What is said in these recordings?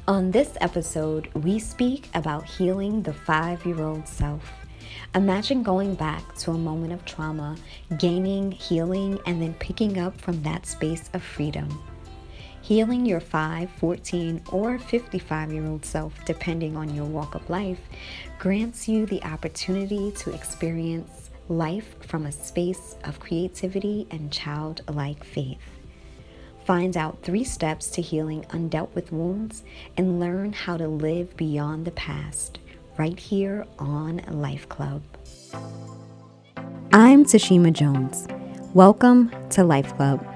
On this episode, we speak about healing the 5-year-old self. Imagine going back to a moment of trauma, gaining, healing, and then picking up from that space of freedom. Healing your 5, 14, or 55-year-old self, depending on your walk of life, grants you the opportunity to experience life from a space of creativity and childlike faith. Find out 3 steps to healing undealt with wounds and learn how to live beyond the past right here on LifeClub. I'm Tashima Jones. Welcome to LifeClub.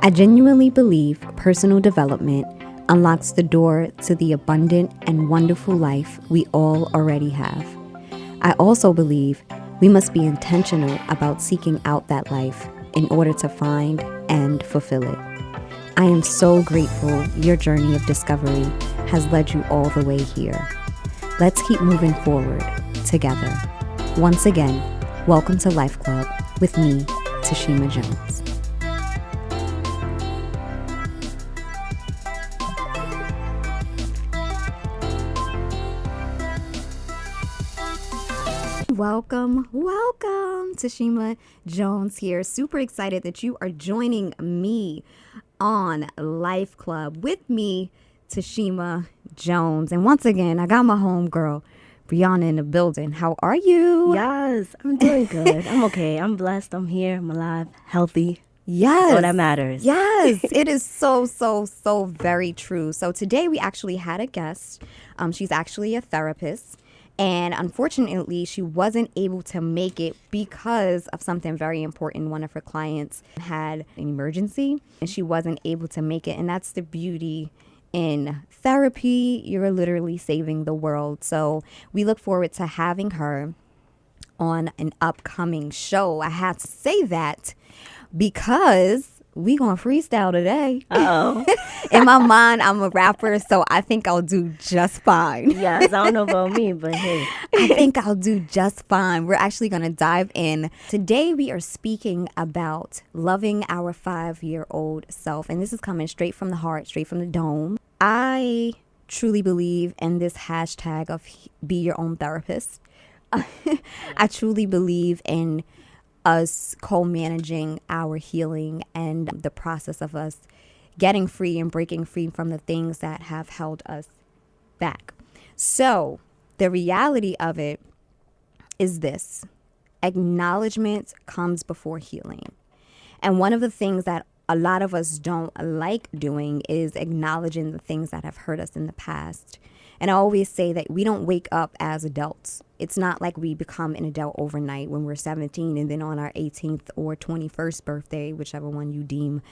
I genuinely believe personal development unlocks the door to the abundant and wonderful life we all already have. I also believe we must be intentional about seeking out that life in order to find and fulfill it. I am so grateful your journey of discovery has led you all the way here. Let's keep moving forward together. Once again, welcome to Life Club with me, Tashima Jones. Welcome. Tashima Jones here. Super excited that you are joining me on Life Club with me, Tashima Jones. And once again, I got my homegirl, Brianna, in the building. How are you? Yes, I'm doing good. I'm okay. I'm blessed. I'm here. I'm alive, healthy. Yes. All that matters. Yes. It is so very true. So today we actually had a guest. She's actually a therapist. And unfortunately, she wasn't able to make it because of something very important. One of her clients had an emergency and she wasn't able to make it. And that's the beauty in therapy. You're literally saving the world. So we look forward to having her on an upcoming show. I had to say that because we gonna freestyle today. Uh-oh. In my mind, I'm a rapper, so I think I'll do just fine. Yes, I don't know about me, but hey. I think I'll do just fine. We're actually gonna dive in. Today we are speaking about loving our 5-year-old self. And this is coming straight from the heart, straight from the dome. I truly believe in this hashtag of be your own therapist. I truly believe in us co-managing our healing and the process of us getting free and breaking free from the things that have held us back. So the reality of it is this: acknowledgement comes before healing. And one of the things that a lot of us don't like doing is acknowledging the things that have hurt us in the past. And I always say that we don't wake up as adults. It's not like we become an adult overnight when we're 17 and then on our 18th or 21st birthday, whichever one you deem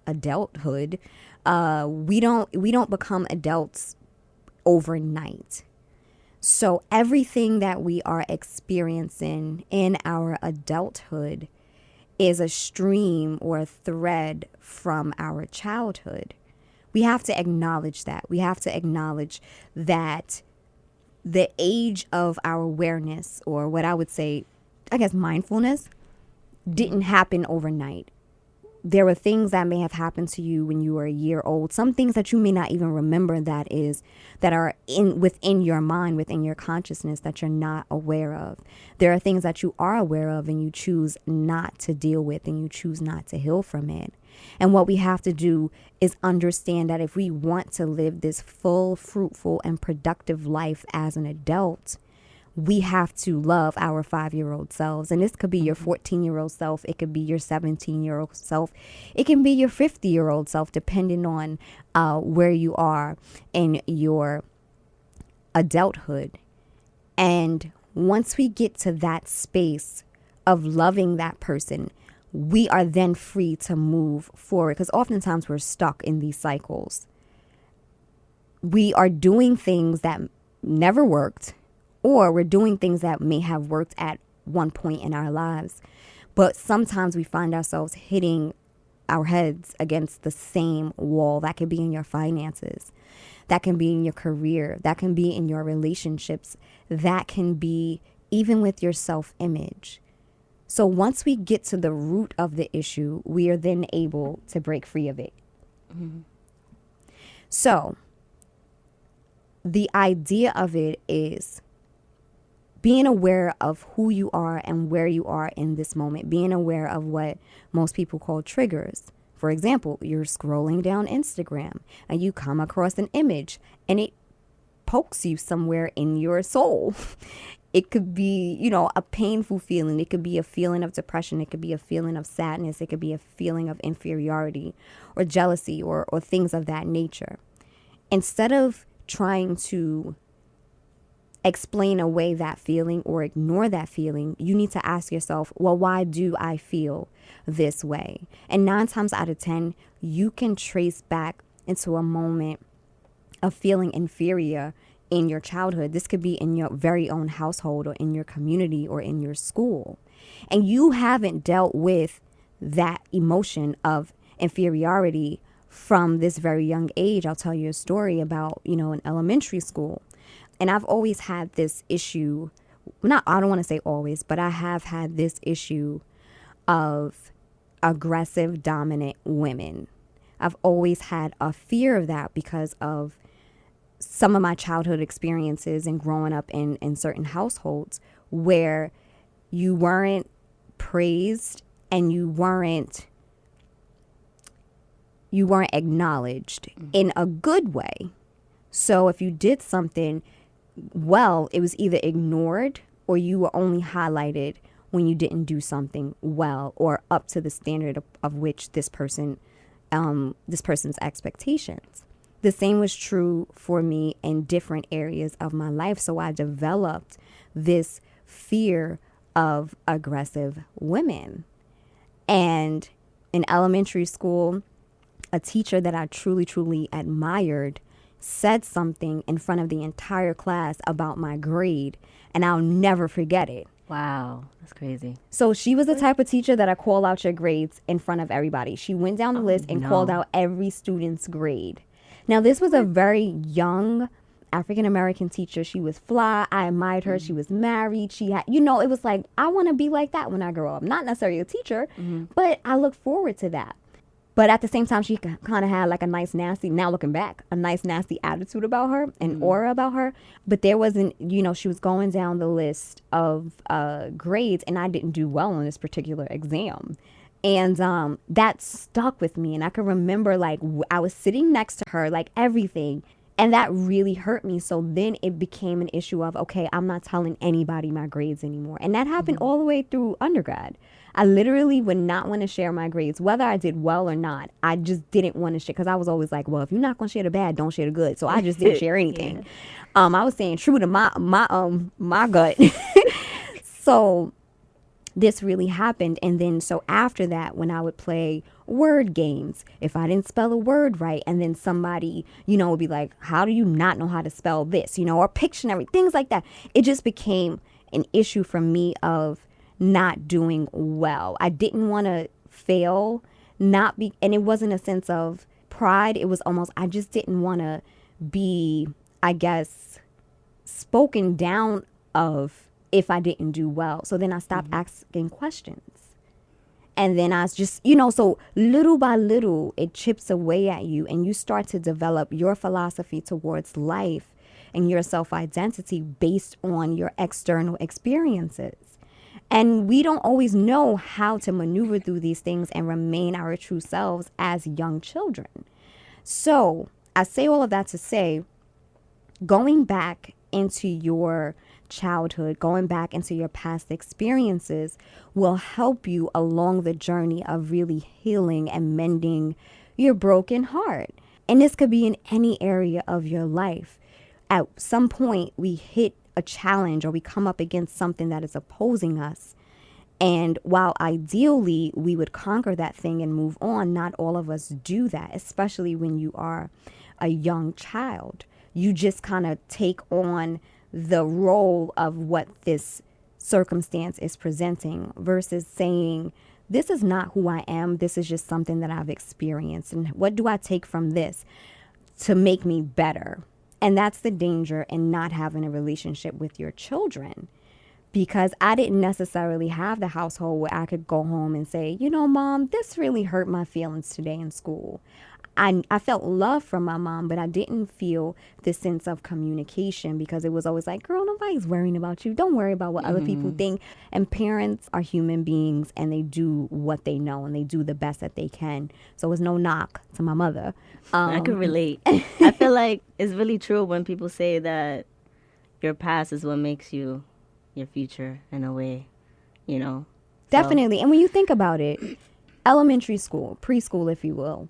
adulthood. We don't become adults overnight. So everything that we are experiencing in our adulthood is a stream or a thread from our childhood. We have to acknowledge that. We have to acknowledge that the age of our awareness, or what I would say, I guess, mindfulness, didn't happen overnight. There were things that may have happened to you when you were a year old. Some things that you may not even remember that are within your mind, within your consciousness that you're not aware of. There are things that you are aware of and you choose not to deal with and you choose not to heal from it. And what we have to do is understand that if we want to live this full, fruitful, and productive life as an adult, we have to love our 5-year-old selves. And this could be your 14-year-old self. It could be your 17-year-old self. It can be your 50-year-old self, depending on where you are in your adulthood. And once we get to that space of loving that person, we are then free to move forward, because oftentimes we're stuck in these cycles. We are doing things that never worked, or we're doing things that may have worked at one point in our lives. But sometimes we find ourselves hitting our heads against the same wall. That could be in your finances. That can be in your career. That can be in your relationships. That can be even with your self-image. So once we get to the root of the issue, we are then able to break free of it. Mm-hmm. So the idea of it is being aware of who you are and where you are in this moment, being aware of what most people call triggers. For example, you're scrolling down Instagram and you come across an image and it pokes you somewhere in your soul. It could be, a painful feeling. It could be a feeling of depression. It could be a feeling of sadness. It could be a feeling of inferiority or jealousy or things of that nature. Instead of trying to explain away that feeling or ignore that feeling, you need to ask yourself, well, why do I feel this way? And 9 times out of 10, you can trace back into a moment of feeling inferior in your childhood. This could be in your very own household or in your community or in your school. And you haven't dealt with that emotion of inferiority from this very young age. I'll tell you a story about, in elementary school. And I've always had this issue, I don't want to say always, but I have had this issue of aggressive, dominant women. I've always had a fear of that because of some of my childhood experiences and growing up in certain households where you weren't praised and you weren't acknowledged in a good way. So if you did something well, it was either ignored or you were only highlighted when you didn't do something well or up to the standard of which this person's expectations. The same was true for me in different areas of my life. So I developed this fear of aggressive women. And in elementary school, a teacher that I truly, truly admired said something in front of the entire class about my grade, and I'll never forget it. Wow, that's crazy. So she was the type of teacher that I call out your grades in front of everybody. She went down the list and called out every student's grade. Now, this was a very young African-American teacher. She was fly. I admired her. She was married. She had, it was like, I want to be like that when I grow up. Not necessarily a teacher, but I look forward to that. But at the same time, she kind of had like a nice, nasty, now looking back, a nice, nasty attitude about her, an aura about her. But there wasn't, she was going down the list of grades, and I didn't do well on this particular exam. And that stuck with me. And I can remember, like, I was sitting next to her, like, everything. And that really hurt me. So then it became an issue of, okay, I'm not telling anybody my grades anymore. And that happened all the way through undergrad. I literally would not want to share my grades, whether I did well or not. I just didn't want to share because I was always like, well, if you're not going to share the bad, don't share the good. So I just didn't share anything. I was saying true to my gut. So this really happened. And then so after that, when I would play word games, if I didn't spell a word right, and then somebody, would be like, how do you not know how to spell this, or Pictionary, things like that. It just became an issue for me of not doing well. I didn't want to fail, and it wasn't a sense of pride. It was almost, I just didn't want to be, I guess, spoken down of if I didn't do well. So then I stopped asking questions. And then I was just, so little by little, it chips away at you and you start to develop your philosophy towards life and your self-identity based on your external experiences. And we don't always know how to maneuver through these things and remain our true selves as young children. So I say all of that to say, going back into your childhood, going back into your past experiences will help you along the journey of really healing and mending your broken heart. And this could be in any area of your life. At some point, we hit a challenge or we come up against something that is opposing us. And while ideally we would conquer that thing and move on, not all of us do that, especially when you are a young child. You just kind of take on the role of what this circumstance is presenting versus saying, this is not who I am. This is just something that I've experienced. And what do I take from this to make me better? And that's the danger in not having a relationship with your children, because I didn't necessarily have the household where I could go home and say, Mom, this really hurt my feelings today in school. I felt love from my mom, but I didn't feel this sense of communication because it was always like, girl, nobody's worrying about you. Don't worry about what other people think. And parents are human beings, and they do what they know, and they do the best that they can. So it's no knock to my mother. I could relate. I feel like it's really true when people say that your past is what makes you your future in a way, you know. Definitely. And when you think about it, elementary school, preschool, if you will,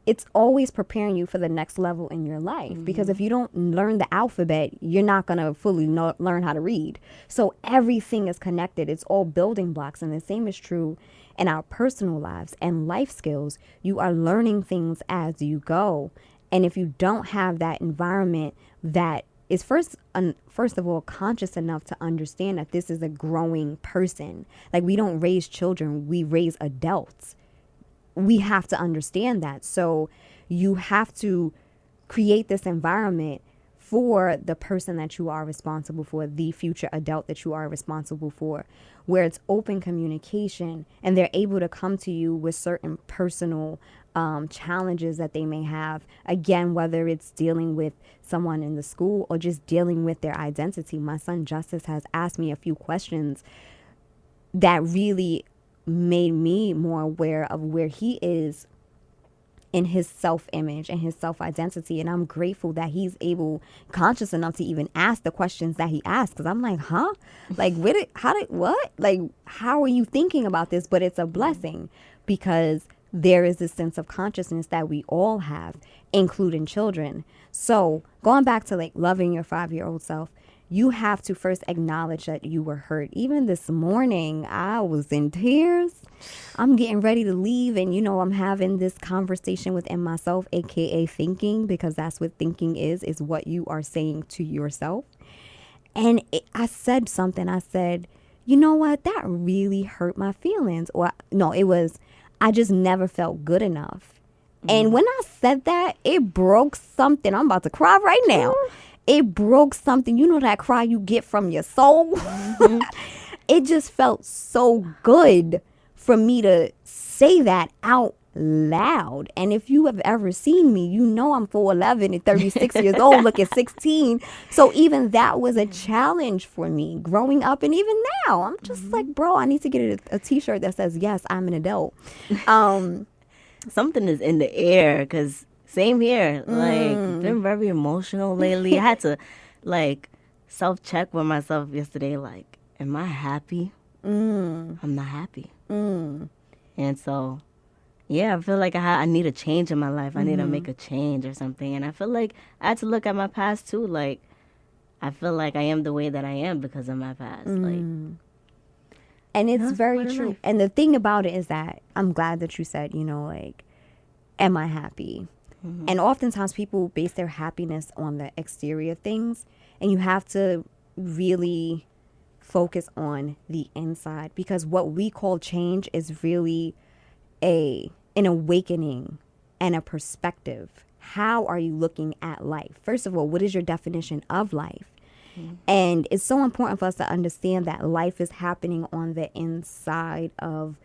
it's always preparing you for the next level in your life. Because if you don't learn the alphabet, you're not going to fully learn how to read. So everything is connected. It's all building blocks. And the same is true in our personal lives and life skills. You are learning things as you go. And if you don't have that environment that is first of all conscious enough to understand that this is a growing person. Like, we don't raise children, we raise adults. We have to understand that. So you have to create this environment for the person that you are responsible for, the future adult that you are responsible for, where it's open communication and they're able to come to you with certain personal challenges that they may have. Again, whether it's dealing with someone in the school or just dealing with their identity. My son Justice has asked me a few questions that really made me more aware of where he is in his self-image and his self-identity. And I'm grateful that he's conscious enough to even ask the questions that he asked. Because I'm like, huh? Like, what? Like, how are you thinking about this? But it's a blessing because there is this sense of consciousness that we all have, including children. So going back to like loving your 5-year-old self, you have to first acknowledge that you were hurt. Even this morning, I was in tears. I'm getting ready to leave. And, I'm having this conversation within myself, AKA thinking, because that's what thinking is what you are saying to yourself. And I said something. I said, you know what? That really hurt my feelings. Or no, it was, I just never felt good enough. And when I said that, it broke something. I'm about to cry right now. It broke something. You know that cry you get from your soul? It just felt so good for me to say that out loud. And if you have ever seen me, you know I'm 4'11" and 36 years old, looking 16. So even that was a challenge for me growing up. And even now, I'm just like, bro, I need to get a t-shirt that says, yes, I'm an adult. Something is in the air because same here. Like, been very emotional lately. I had to, like, self-check with myself yesterday. Like, am I happy? I'm not happy. And so, yeah, I feel like I need a change in my life. I need to make a change or something. And I feel like I had to look at my past, too. Like, I feel like I am the way that I am because of my past. Like, and it's very true. And the thing about it is that I'm glad that you said, like, am I happy? And oftentimes people base their happiness on the exterior things. And you have to really focus on the inside, because what we call change is really an awakening and a perspective. How are you looking at life? First of all, what is your definition of life? And it's so important for us to understand that life is happening on the inside of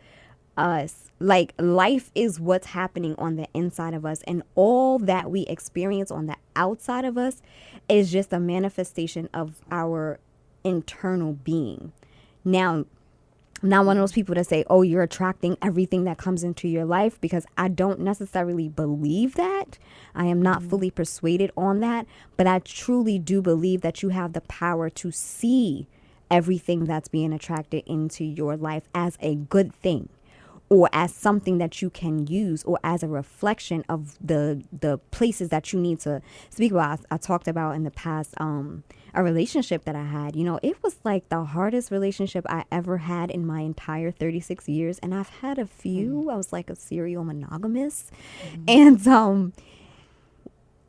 us. Like, life is what's happening on the inside of us, and all that we experience on the outside of us is just a manifestation of our internal being. Now, I'm not one of those people that say, oh, you're attracting everything that comes into your life, because I don't necessarily believe that. I am not fully persuaded on that, but I truly do believe that you have the power to see everything that's being attracted into your life as a good thing, or as something that you can use, or as a reflection of the places that you need to speak about. I talked about in the past a relationship that I had. It was like the hardest relationship I ever had in my entire 36 years. And I've had a few. I was like a serial monogamous. And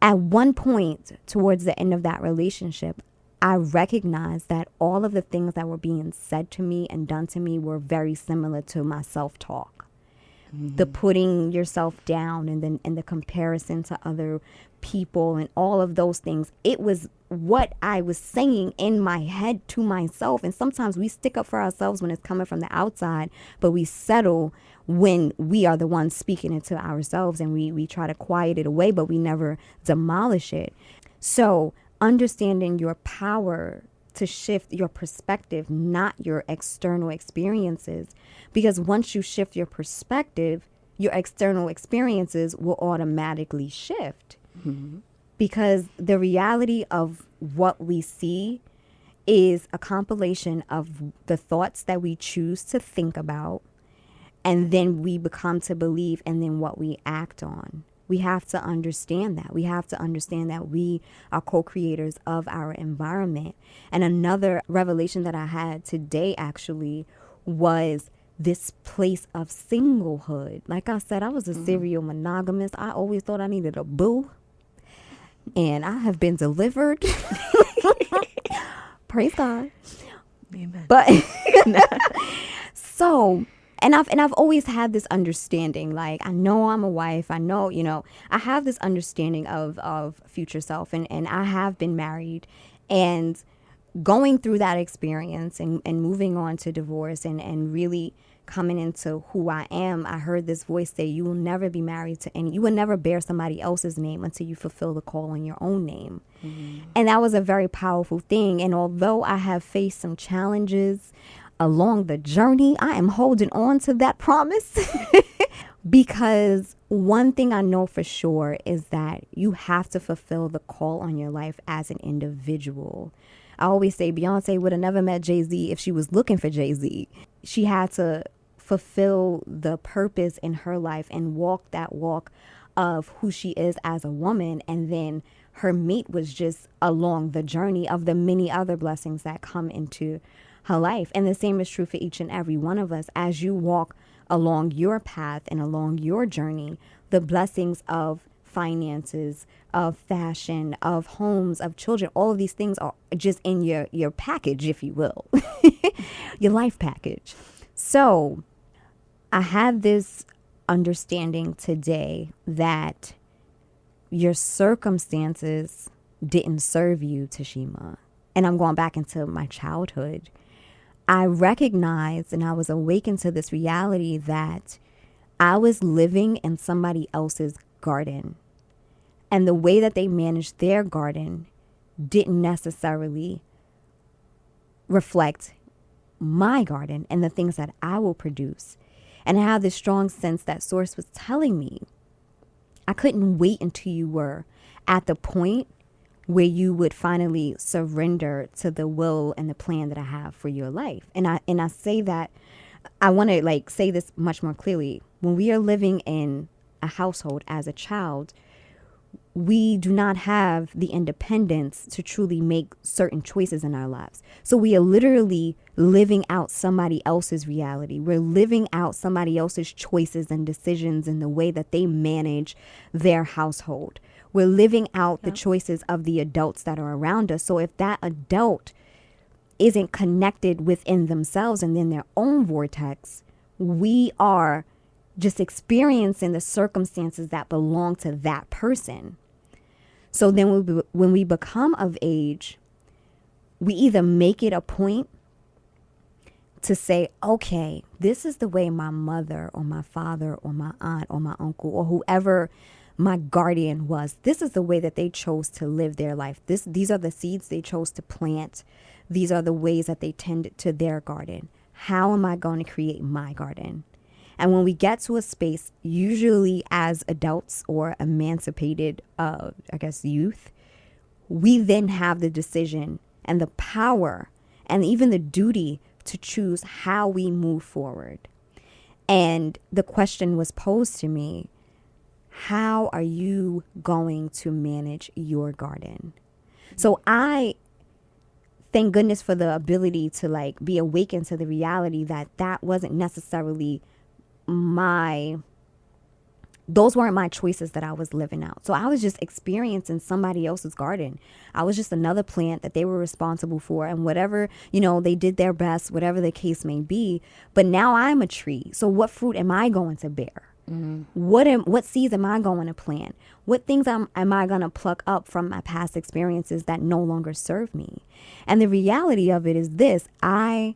at one point towards the end of that relationship, I recognized that all of the things that were being said to me and done to me were very similar to my self-talk. the putting yourself down and then and the comparison to other people and all of those things. It was what I was saying in my head to myself. And sometimes we stick up for ourselves when it's coming from the outside, but we settle when we are the ones speaking it to ourselves, and we try to quiet it away, but we never demolish it. So understanding your power to shift your perspective, not your external experiences. Because once you shift your perspective, your external experiences will automatically shift. Mm-hmm. Because the reality of what we see is a compilation of the thoughts that we choose to think about, and then we become to believe, and then what we act on. We have to understand that. We have to understand that we are co-creators of our environment. And another revelation that I had today actually was this place of singlehood. Like I said, I was a serial monogamist. I always thought I needed a boo. And I have been delivered. Praise God. Amen. But so... And I've always had this understanding, like, I know I'm a wife. I know, I have this understanding of future self, and I have been married, and going through that experience and moving on to divorce and really coming into who I am, I heard this voice say, you will never be married to you will never bear somebody else's name until you fulfill the call on your own name. Mm-hmm. And that was a very powerful thing. And although I have faced some challenges along the journey, I am holding on to that promise because one thing I know for sure is that you have to fulfill the call on your life as an individual. I always say Beyonce would have never met Jay-Z if she was looking for Jay-Z. She had to fulfill the purpose in her life and walk that walk of who she is as a woman. And then her mate was just along the journey of the many other blessings that come into her life. And the same is true for each and every one of us. As you walk along your path and along your journey, the blessings of finances, of fashion, of homes, of children, all of these things are just in your package, if you will, your life package. So I have this understanding today that your circumstances didn't serve you, Tashima. And I'm going back into my childhood. I recognized and I was awakened to this reality that I was living in somebody else's garden. And the way that they managed their garden didn't necessarily reflect my garden and the things that I will produce. And I have this strong sense that Source was telling me, I couldn't wait until you were at the point where you would finally surrender to the will and the plan that I have for your life. And I say that, I want to say this much more clearly. When we are living in a household as a child, we do not have the independence to truly make certain choices in our lives. So we are literally living out somebody else's reality. We're living out somebody else's choices and decisions in the way that they manage their household. We're living out the choices of the adults that are around us. So if that adult isn't connected within themselves and in their own vortex, we are just experiencing the circumstances that belong to that person. So then when we become of age, we either make it a point to say, okay, this is the way my mother or my father or my aunt or my uncle or whoever my guardian was. This is the way that they chose to live their life. These are the seeds they chose to plant. These are the ways that they tended to their garden. How am I going to create my garden? And when we get to a space, usually as adults or emancipated, youth, we then have the decision and the power and even the duty to choose how we move forward. And the question was posed to me, how are you going to manage your garden? So I thank goodness for the ability to be awakened to the reality that wasn't necessarily my those weren't my choices that I was living out. So I was just experiencing somebody else's garden. I was just another plant that they were responsible for, and whatever, they did their best, whatever the case may be. But now I'm a tree. So what fruit am I going to bear? What seeds am I going to plant? What things am I going to pluck up from my past experiences that no longer serve me? And the reality of it is this: I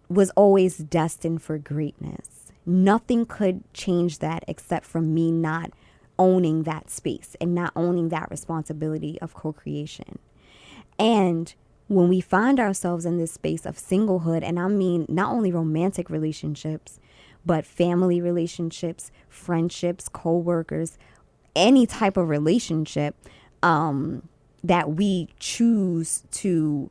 was always destined for greatness. Nothing could change that except for me not owning that space and not owning that responsibility of co-creation. And when we find ourselves in this space of singlehood, and I mean not only romantic relationships, but family relationships, friendships, co-workers, any type of relationship that we choose to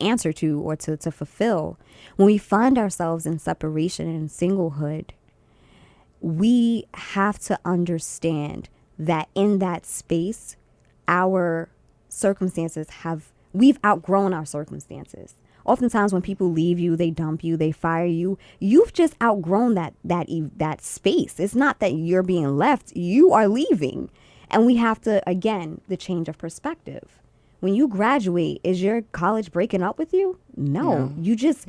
answer to or to fulfill, when we find ourselves in separation and singlehood, we have to understand that in that space, our circumstances we've outgrown our circumstances. Oftentimes when people leave you, they dump you, they fire you, you've just outgrown that space. It's not that you're being left, you are leaving. And we have to, again, the change of perspective. When you graduate, is your college breaking up with you? No. You just,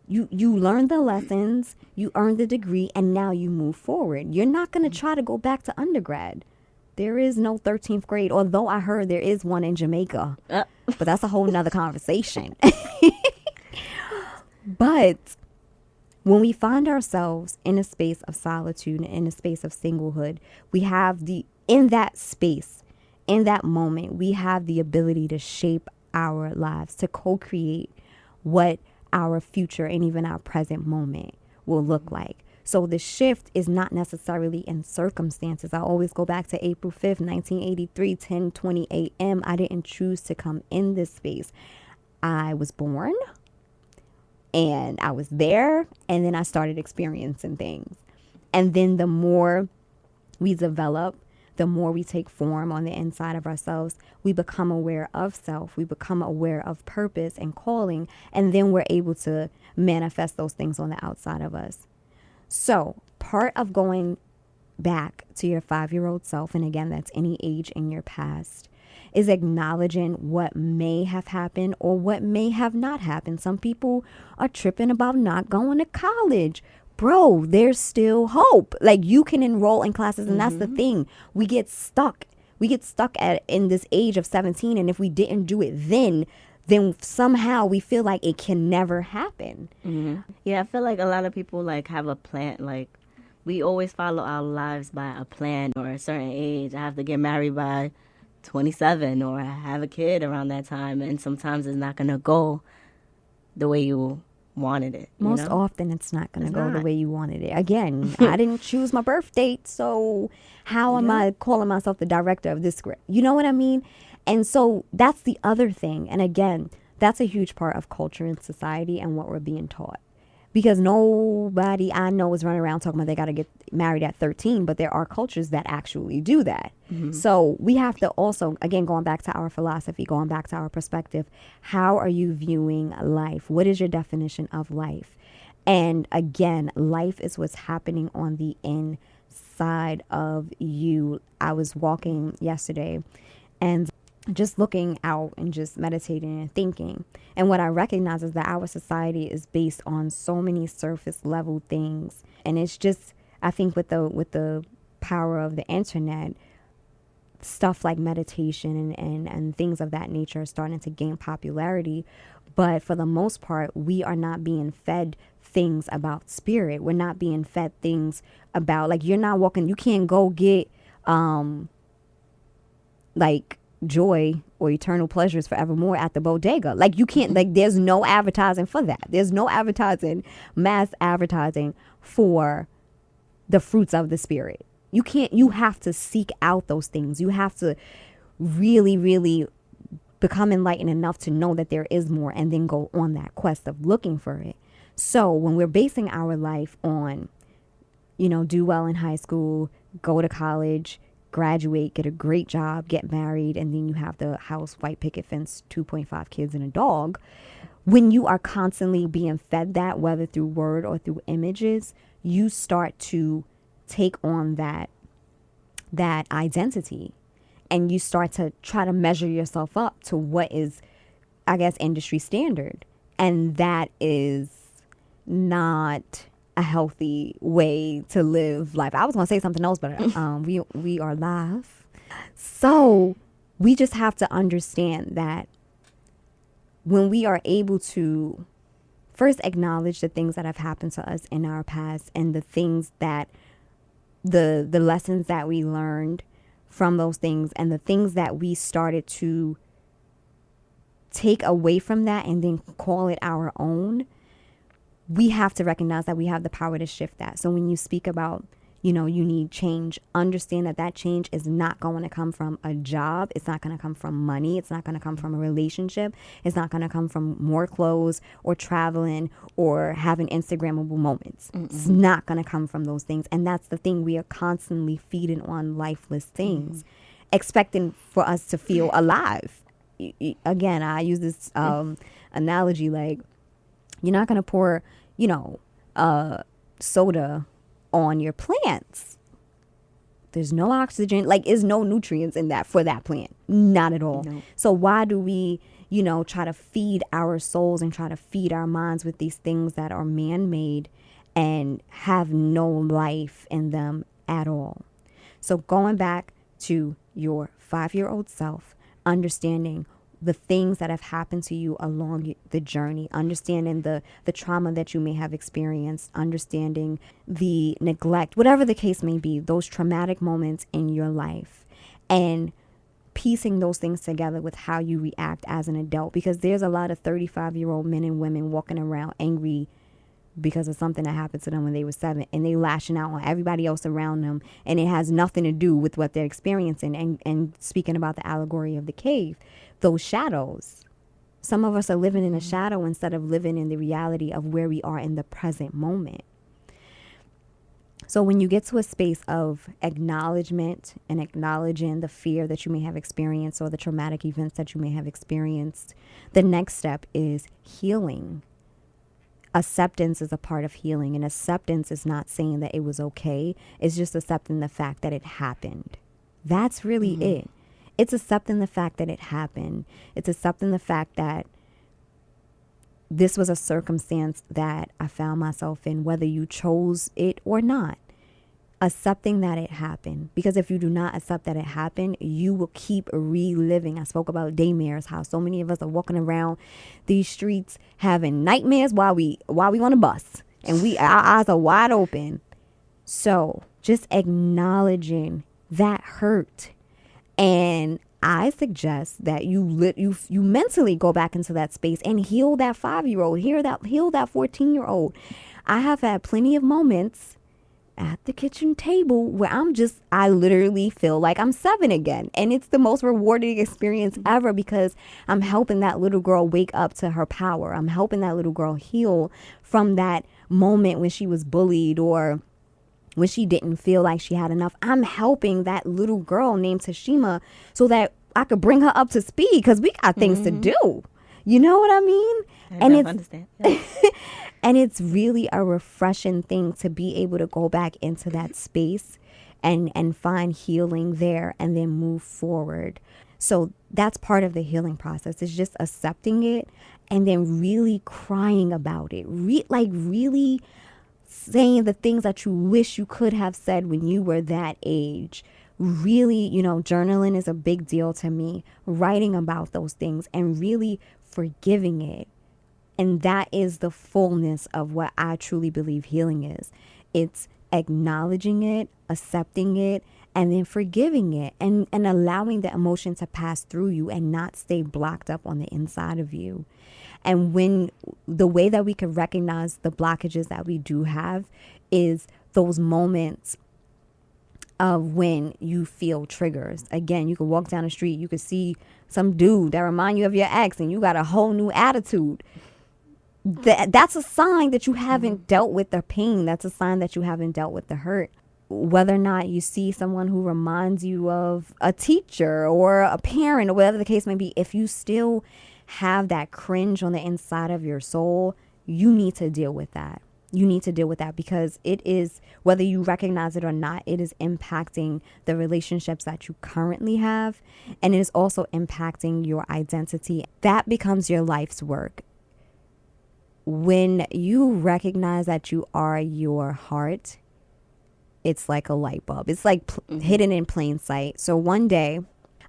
you learn the lessons, you earn the degree, and now you move forward. You're not going to try to go back to undergrad. There is no 13th grade, although I heard there is one in Jamaica. But that's a whole nother conversation. But when we find ourselves in a space of solitude, in a space of singlehood, we have in that space, in that moment, we have the ability to shape our lives, to co-create what our future and even our present moment will look like. So the shift is not necessarily in circumstances. I always go back to April 5th, 1983, 10:20 a.m. I didn't choose to come in this space. I was born and I was there, and then I started experiencing things. And then the more we develop, the more we take form on the inside of ourselves, we become aware of self, we become aware of purpose and calling, and then we're able to manifest those things on the outside of us. So part of going back to your 5-year-old self, and again, that's any age in your past, is acknowledging what may have happened or what may have not happened. Some people are tripping about not going to college. Bro, there's still hope. Like, you can enroll in classes, and that's the thing. We get stuck. In this age of 17, and if we didn't do it then somehow we feel like it can never happen. Yeah, I feel like a lot of people have a plan. Like, we always follow our lives by a plan or a certain age. I have to get married by 27, or I have a kid around that time, and sometimes it's not gonna go the way you wanted it. Most often it's not going to go the way you wanted it. Again, I didn't choose my birth date, so how am I calling myself the director of this script? You know what I mean? And so that's the other thing. And again, that's a huge part of culture and society and what we're being taught. Because nobody I know is running around talking about they got to get married at 13, but there are cultures that actually do that. So we have to also, again, going back to our philosophy, going back to our perspective, how are you viewing life? What is your definition of life? And again, life is what's happening on the inside of you. I was walking yesterday and just looking out and just meditating and thinking. And what I recognize is that our society is based on so many surface level things. And it's just, I think with the power of the internet, stuff like meditation and things of that nature are starting to gain popularity. But for the most part, we are not being fed things about spirit. We're not being fed things about, like, you're not walking, you can't go get joy or eternal pleasures forevermore at the bodega. Like, you can't, like, there's no advertising for that. There's no mass advertising for the fruits of the spirit. You have to seek out those things. You have to really, really become enlightened enough to know that there is more, and then go on that quest of looking for it. So when we're basing our life on, do well in high school, go to college, graduate, get a great job, get married, and then you have the house, white picket fence, 2.5 kids and a dog. When you are constantly being fed that, whether through word or through images, you start to take on that identity, and you start to try to measure yourself up to what is, I guess, industry standard. And that is not a healthy way to live life. I was going to say something else, but we are live. So we just have to understand that when we are able to first acknowledge the things that have happened to us in our past, and the things that the lessons that we learned from those things, and the things that we started to take away from that and then call it our own, we have to recognize that we have the power to shift that. So when you speak about, you need change, understand that change is not going to come from a job. It's not going to come from money. It's not going to come from a relationship. It's not going to come from more clothes or traveling or having Instagrammable moments. Mm-mm. It's not going to come from those things. And that's the thing. We are constantly feeding on lifeless things, expecting for us to feel alive. Again, I use this analogy, like, you're not going to pour, soda on your plants. There's no oxygen, there's no nutrients in that for that plant. Not at all. No. So why do we, try to feed our souls and try to feed our minds with these things that are man-made and have no life in them at all? So going back to your 5-year-old self, understanding the things that have happened to you along the journey, understanding the trauma that you may have experienced, understanding the neglect, whatever the case may be, those traumatic moments in your life, and piecing those things together with how you react as an adult. Because there's a lot of 35-year-old men and women walking around angry because of something that happened to them when they were 7, and they lashing out on everybody else around them, and it has nothing to do with what they're experiencing. And speaking about the allegory of the cave, those shadows, some of us are living in a shadow instead of living in the reality of where we are in the present moment. So when you get to a space of acknowledgement and acknowledging the fear that you may have experienced or the traumatic events that you may have experienced, the next step is healing. Acceptance is a part of healing, and acceptance is not saying that it was okay. It's just accepting the fact that it happened. That's really it. It's accepting the fact that it happened. It's accepting the fact that this was a circumstance that I found myself in, whether you chose it or not. Accepting that it happened. Because if you do not accept that it happened, you will keep reliving. I spoke about daymares, how so many of us are walking around these streets having nightmares while we on a bus, and our eyes are wide open. So just acknowledging that hurt. And I suggest that you mentally go back into that space and heal that 5-year-old, heal that 14-year-old. I have had plenty of moments at the kitchen table where I literally feel like I'm 7 again. And it's the most rewarding experience ever, because I'm helping that little girl wake up to her power. I'm helping that little girl heal from that moment when she was bullied or when she didn't feel like she had enough. I'm helping that little girl named Tashima so that I could bring her up to speed, because we got things to do. You know what I mean? I understand. Yeah. And it's really a refreshing thing to be able to go back into that space and find healing there and then move forward. So that's part of the healing process. It's just accepting it and then really crying about it. Really saying the things that you wish you could have said when you were that age. Really, journaling is a big deal to me. Writing about those things and really forgiving it. And that is the fullness of what I truly believe healing is. It's acknowledging it, accepting it, and then forgiving it, and allowing the emotion to pass through you and not stay blocked up on the inside of you. And when the way that we can recognize the blockages that we do have is those moments of when you feel triggers. Again, you could walk down the street, you could see some dude that remind you of your ex, and you got a whole new attitude. That's a sign that you haven't dealt with the pain. That's a sign that you haven't dealt with the hurt. Whether or not you see someone who reminds you of a teacher or a parent or whatever the case may be, if you still have that cringe on the inside of your soul, you need to deal with that. You need to deal with that because it is, whether you recognize it or not, it is impacting the relationships that you currently have. And it is also impacting your identity. That becomes your life's work. When you recognize that you are your heart, it's like a light bulb. It's like hidden in plain sight. So one day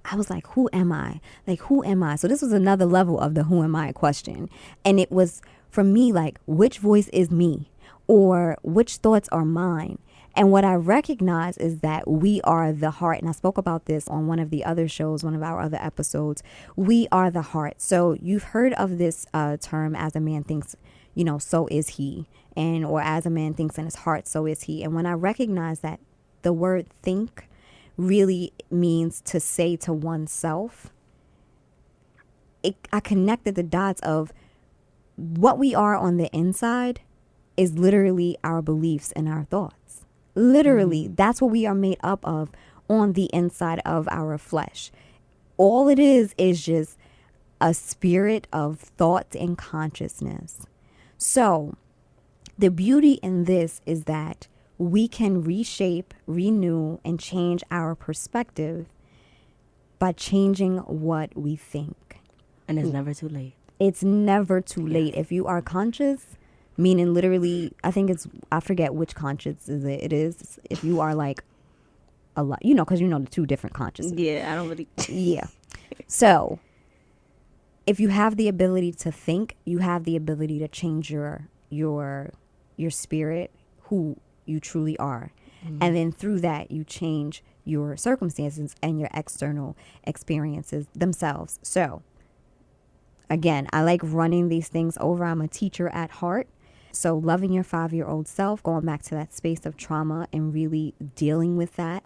I was like, who am I? Like, who am I? So this was another level of the who am I question. And it was for me, like, which voice is me, or which thoughts are mine? And what I recognize is that we are the heart. And I spoke about this on one of the other shows, one of our other episodes. We are the heart. So you've heard of this term, as a man thinks, you know, so is he. And or as a man thinks in his heart, so is he. And when I recognize that the word think really means to say to oneself, I connected the dots of what we are on the inside is literally our beliefs and our thoughts. Literally, that's what we are made up of on the inside of our flesh. All it is just a spirit of thought and consciousness. So the beauty in this is that we can reshape, renew, and change our perspective by changing what we think. And it's never too late. It's never too late. If you are conscious, meaning literally, I forget which conscious it is. If you are like a lot, you know, because you know the two different consciouses. Yeah, I don't really. Yeah. So if you have the ability to think, you have the ability to change your spirit, who you truly are. And then through that, you change your circumstances and your external experiences themselves. So again, I like running these things over. I'm a teacher at heart. So loving your 5-year-old self, going back to that space of trauma and really dealing with that.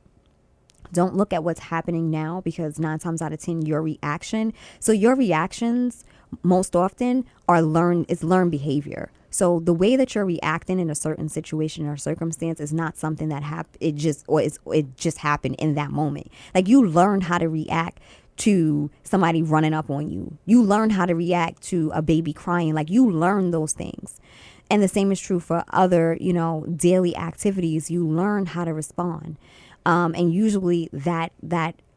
Don't look at what's happening now, because 9 times out of 10, your reaction. So your reactions most often are learned behavior. So the way that you're reacting in a certain situation or circumstance is not something that it just happened in that moment. Like, you learned how to react to somebody running up on you. You learn how to react to a baby crying. Like, you learn those things. And the same is true for other, daily activities. You learn how to respond. And usually that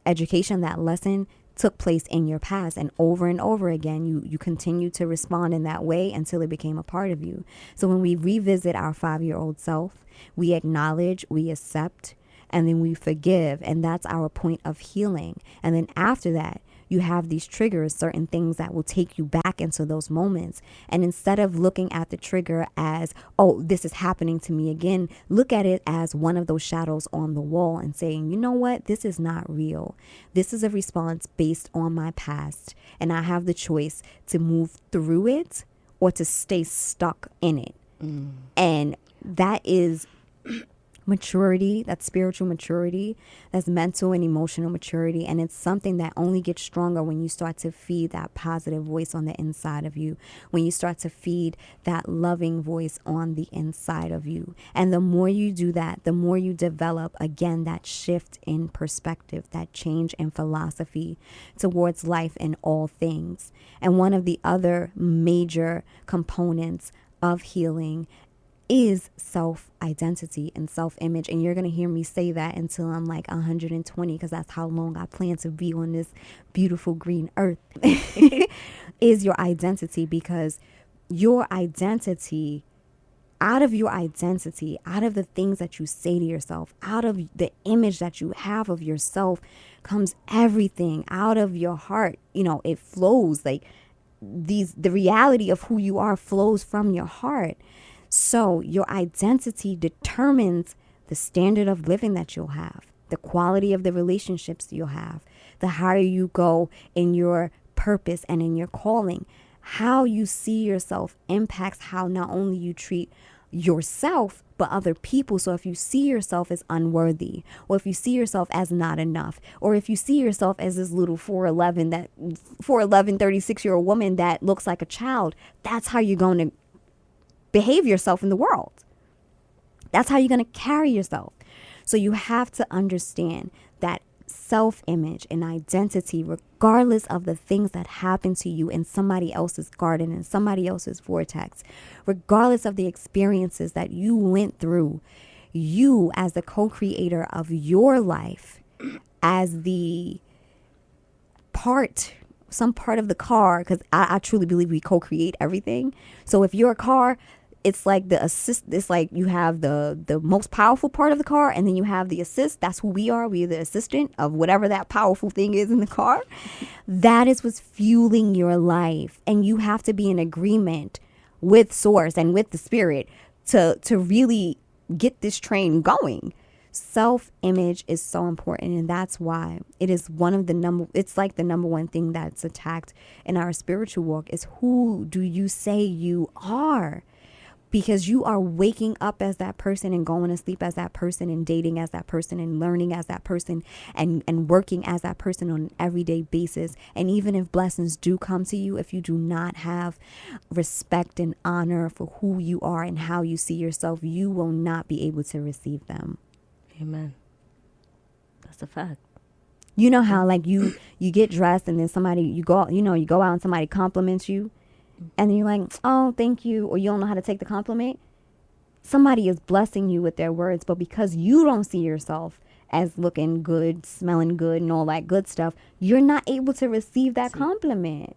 education, that lesson took place in your past, and over again, you continue to respond in that way until it became a part of you. So when we revisit our 5-year-old self, we acknowledge, we accept, and then we forgive. And that's our point of healing. And then after that, you have these triggers, certain things that will take you back into those moments. And instead of looking at the trigger as, oh, this is happening to me again, look at it as one of those shadows on the wall and saying, you know what? This is not real. This is a response based on my past. And I have the choice to move through it or to stay stuck in it. And that is maturity, that's spiritual maturity, that's mental and emotional maturity. And it's something that only gets stronger when you start to feed that positive voice on the inside of you, when you start to feed that loving voice on the inside of you. And the more you do that, the more you develop, again, that shift in perspective, that change in philosophy towards life and all things. And one of the other major components of healing is self-identity and self-image. And you're going to hear me say that until I'm like 120, because that's how long I plan to be on this beautiful green earth, is your identity. Because your identity, out of your identity, out of the things that you say to yourself, out of the image that you have of yourself, comes everything. Out of your heart, it flows. Like the reality of who you are flows from your heart. So your identity determines the standard of living that you'll have, the quality of the relationships you'll have, the higher you go in your purpose and in your calling. How you see yourself impacts how not only you treat yourself, but other people. So if you see yourself as unworthy, or if you see yourself as not enough, or if you see yourself as this little 4'11", 36-year-old woman that looks like a child, that's how you're going to behave yourself in the world. That's how you're going to carry yourself. So you have to understand that self-image and identity, regardless of the things that happen to you in somebody else's garden and somebody else's vortex, regardless of the experiences that you went through, you as the co-creator of your life, as the some part of the car, because I truly believe we co-create everything. So if you're a car, it's like the assist. It's like you have the most powerful part of the car, and then you have the assist. That's who we are. We're the assistant of whatever that powerful thing is in the car. That is what's fueling your life, and you have to be in agreement with Source and with the Spirit to really get this train going. Self-image is so important, and that's why it is it's like the number one thing that's attacked in our spiritual walk is, who do you say you are? Because you are waking up as that person and going to sleep as that person and dating as that person and learning as that person and working as that person on an everyday basis. And even if blessings do come to you, if you do not have respect and honor for who you are and how you see yourself, you will not be able to receive them. Amen. That's a fact. You know how like you get dressed and then you go out and somebody compliments you. And then you're like, oh, thank you. Or you don't know how to take the compliment. Somebody is blessing you with their words. But because you don't see yourself as looking good, smelling good, and all that good stuff, you're not able to receive that compliment.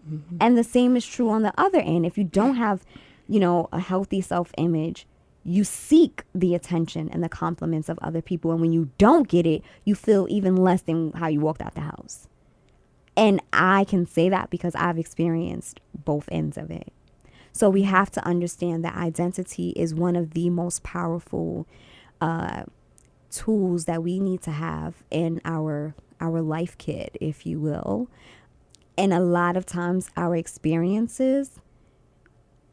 Mm-hmm. And the same is true on the other end. If you don't have, a healthy self-image, you seek the attention and the compliments of other people. And when you don't get it, you feel even less than how you walked out the house. And I can say that because I've experienced both ends of it. So we have to understand that identity is one of the most powerful tools that we need to have in our life kit, if you will. And a lot of times our experiences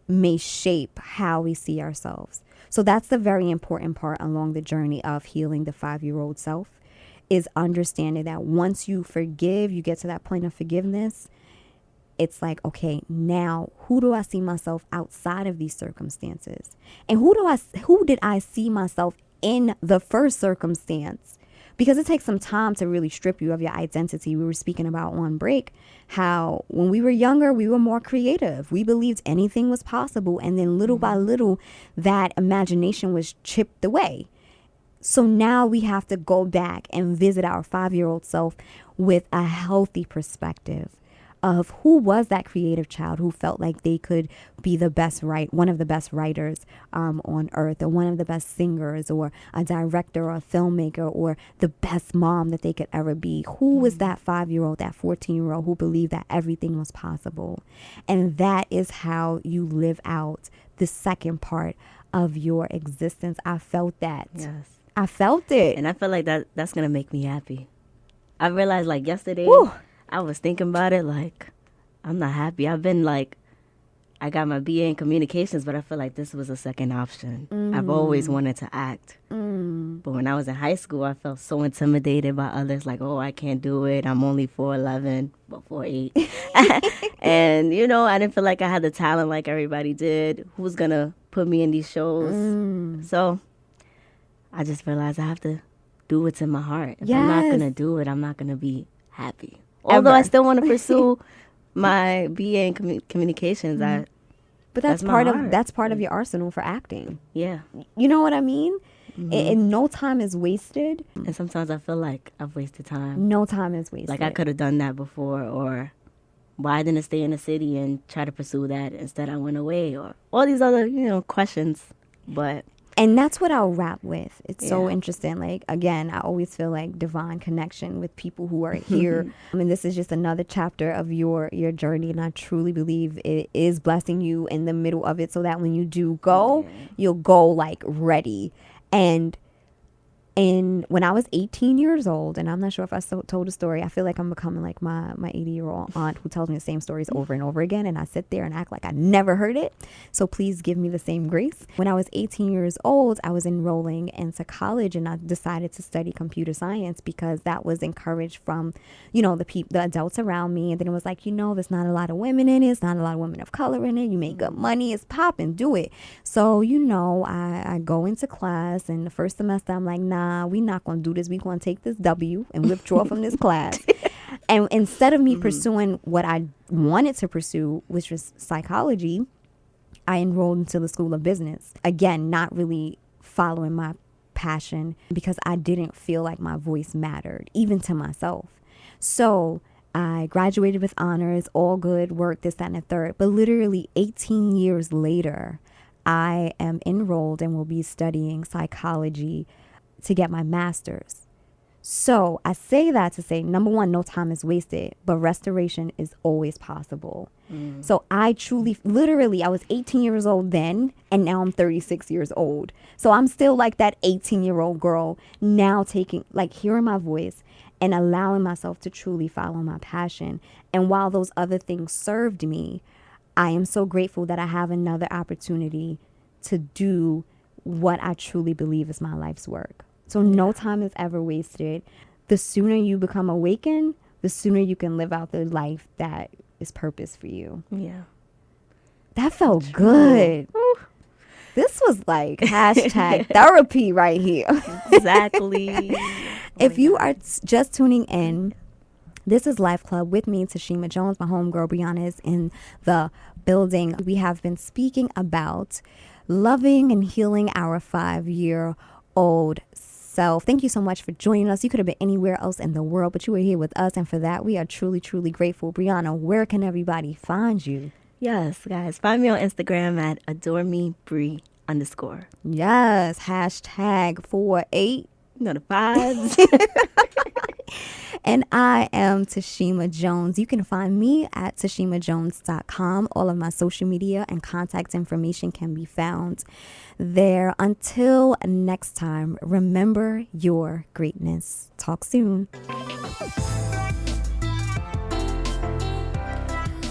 may shape how we see ourselves. So that's the very important part along the journey of healing the 5-year-old self. Is understanding that once you forgive, you get to that point of forgiveness, it's like, okay, now who do I see myself outside of these circumstances? And who did I see myself in the first circumstance? Because it takes some time to really strip you of your identity. We were speaking about on break how when we were younger, we were more creative. We believed anything was possible. And then little by little, that imagination was chipped away. So now we have to go back and visit our 5-year-old self with a healthy perspective of who was that creative child who felt like they could be one of the best writers on earth, or one of the best singers, or a director or a filmmaker, or the best mom that they could ever be. Who was that 5-year-old, that 14-year-old who believed that everything was possible? And that is how you live out the second part of your existence. I felt that. Yes. I felt it. And I feel like that's going to make me happy. I realized like yesterday, I was thinking about it like, I'm not happy. I've been like, I got my BA in communications, but I feel like this was a second option. I've always wanted to act. But when I was in high school, I felt so intimidated by others. Like, oh, I can't do it. I'm only 4'11", well, 4'8". And, I didn't feel like I had the talent like everybody did. Who's going to put me in these shows? So I just realized I have to do what's in my heart. If I'm not going to do it, I'm not going to be happy. Although I still want to pursue my BA in communications. But that's part of your arsenal for acting. Yeah. You know what I mean? And no time is wasted. And sometimes I feel like I've wasted time. No time is wasted. Like I could have done that before, or why didn't I stay in the city and try to pursue that? Instead I went away, or all these other, questions. And that's what I'll wrap with. It's so interesting. Like, again, I always feel like divine connection with people who are here. I mean, this is just another chapter of your journey. And I truly believe it is blessing you in the middle of it so that when you do go, you'll go like ready. And when I was 18 years old, and I'm not sure if I told a story, I feel like I'm becoming like my 80-year-old aunt who tells me the same stories over and over again. And I sit there and act like I never heard it. So please give me the same grace. When I was 18 years old, I was enrolling into college, and I decided to study computer science because that was encouraged from, the adults around me. And then it was like, there's not a lot of women in it. It's not a lot of women of color in it. You make good money. It's popping. Do it. So, I go into class, and the first semester I'm like, nah, nah, we not going to do this. We going to take this W and withdraw from this class. And instead of me pursuing what I wanted to pursue, which was psychology, I enrolled into the School of Business. Again, not really following my passion because I didn't feel like my voice mattered, even to myself. So I graduated with honors, all good, work, this, that, and the third. But literally 18 years later, I am enrolled and will be studying psychology to get my master's. So I say that to say, number one, no time is wasted, but restoration is always possible. So I truly, literally, I was 18 years old then, and now I'm 36 years old. So I'm still like that 18-year-old girl now taking, like hearing my voice and allowing myself to truly follow my passion. And while those other things served me, I am so grateful that I have another opportunity to do what I truly believe is my life's work. So no time is ever wasted. The sooner you become awakened, the sooner you can live out the life that is purpose for you. Yeah. That felt good. This was like hashtag therapy right here. Exactly. If you are just tuning in, this is Life Club with me, Tashima Jones. My homegirl Brianna is in the building. We have been speaking about loving and healing our 5-year-old self. Thank you so much for joining us. You could have been anywhere else in the world, but you were here with us, and for that we are truly, truly grateful. Brianna, where can everybody find you? Yes, guys. Find me on Instagram at adoremebrie_. Yes, hashtag 48. No, the 5s. And I am Tashima Jones. You can find me at tashimajones.com. All of my social media and contact information can be found there. Until next time, remember your greatness. Talk soon.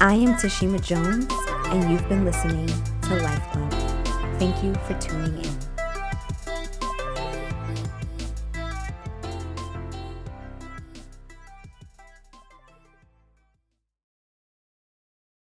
I am Tashima Jones, and you've been listening to Life Club. Thank you for tuning in.